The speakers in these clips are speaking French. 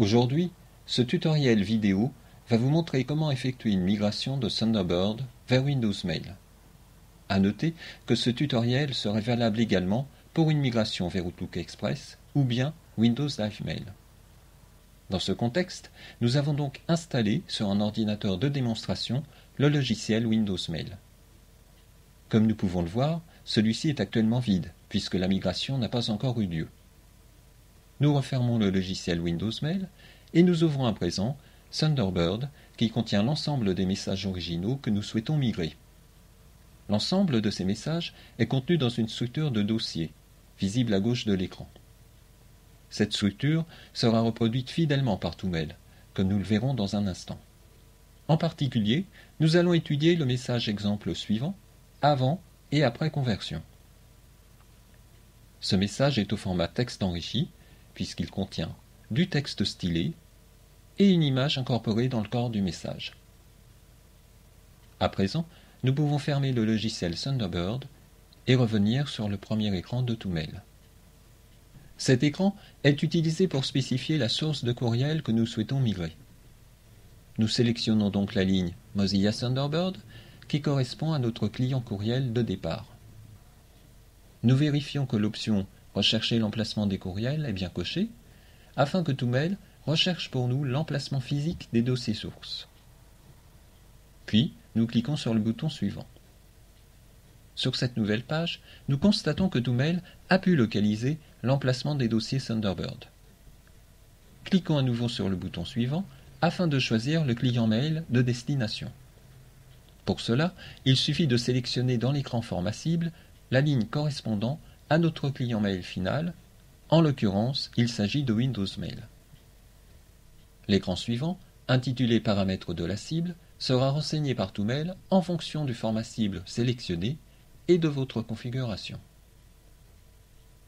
Aujourd'hui, ce tutoriel vidéo va vous montrer comment effectuer une migration de Thunderbird vers Windows Mail. À noter que ce tutoriel serait valable également pour une migration vers Outlook Express ou bien Windows Live Mail. Dans ce contexte, nous avons donc installé sur un ordinateur de démonstration le logiciel Windows Mail. Comme nous pouvons le voir, celui-ci est actuellement vide puisque la migration n'a pas encore eu lieu. Nous refermons le logiciel Windows Mail et nous ouvrons à présent Thunderbird qui contient l'ensemble des messages originaux que nous souhaitons migrer. L'ensemble de ces messages est contenu dans une structure de dossier, visible à gauche de l'écran. Cette structure sera reproduite fidèlement par tout mail, comme nous le verrons dans un instant. En particulier, nous allons étudier le message exemple suivant, avant et après conversion. Ce message est au format texte enrichi, puisqu'il contient du texte stylé et une image incorporée dans le corps du message. À présent, nous pouvons fermer le logiciel Thunderbird et revenir sur le premier écran de tout mail. Cet écran est utilisé pour spécifier la source de courriel que nous souhaitons migrer. Nous sélectionnons donc la ligne Mozilla Thunderbird qui correspond à notre client courriel de départ. Nous vérifions que l'option Rechercher l'emplacement des courriels est bien cochée, afin que tout mail recherche pour nous l'emplacement physique des dossiers sources. Puis, nous cliquons sur le bouton suivant. Sur cette nouvelle page, nous constatons que tout mail a pu localiser l'emplacement des dossiers Thunderbird. Cliquons à nouveau sur le bouton suivant afin de choisir le client mail de destination. Pour cela, il suffit de sélectionner dans l'écran format cible la ligne correspondant à notre client mail final. En l'occurrence, il s'agit de Windows Mail. L'écran suivant, intitulé Paramètres de la cible, sera renseigné par tout mail en fonction du format cible sélectionné et de votre configuration.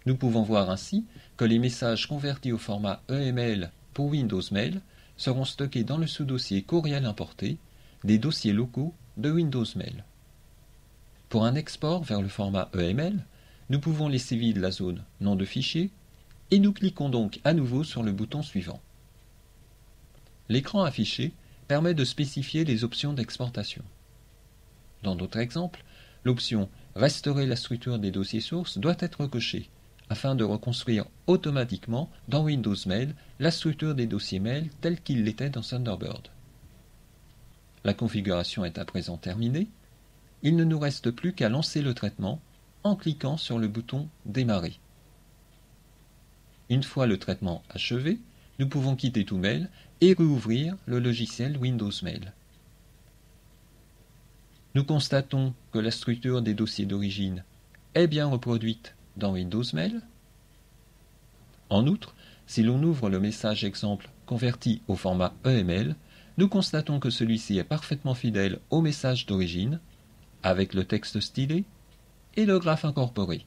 Nous pouvons voir ainsi que les messages convertis au format EML pour Windows Mail seront stockés dans le sous-dossier Courriel importé des dossiers locaux de Windows Mail. Pour un export vers le format EML, nous pouvons laisser vide la zone Nom de fichier et nous cliquons donc à nouveau sur le bouton suivant. L'écran affiché permet de spécifier les options d'exportation. Dans notre exemple, l'option « Restaurer la structure des dossiers sources » doit être cochée afin de reconstruire automatiquement dans Windows Mail la structure des dossiers mail telle qu'il l'était dans Thunderbird. La configuration est à présent terminée. Il ne nous reste plus qu'à lancer le traitement en cliquant sur le bouton « Démarrer ». Une fois le traitement achevé, nous pouvons quitter tout mail et rouvrir le logiciel Windows Mail. Nous constatons que la structure des dossiers d'origine est bien reproduite dans Windows Mail. En outre, si l'on ouvre le message exemple converti au format EML, nous constatons que celui-ci est parfaitement fidèle au message d'origine, avec le texte stylé et le graphe incorporé.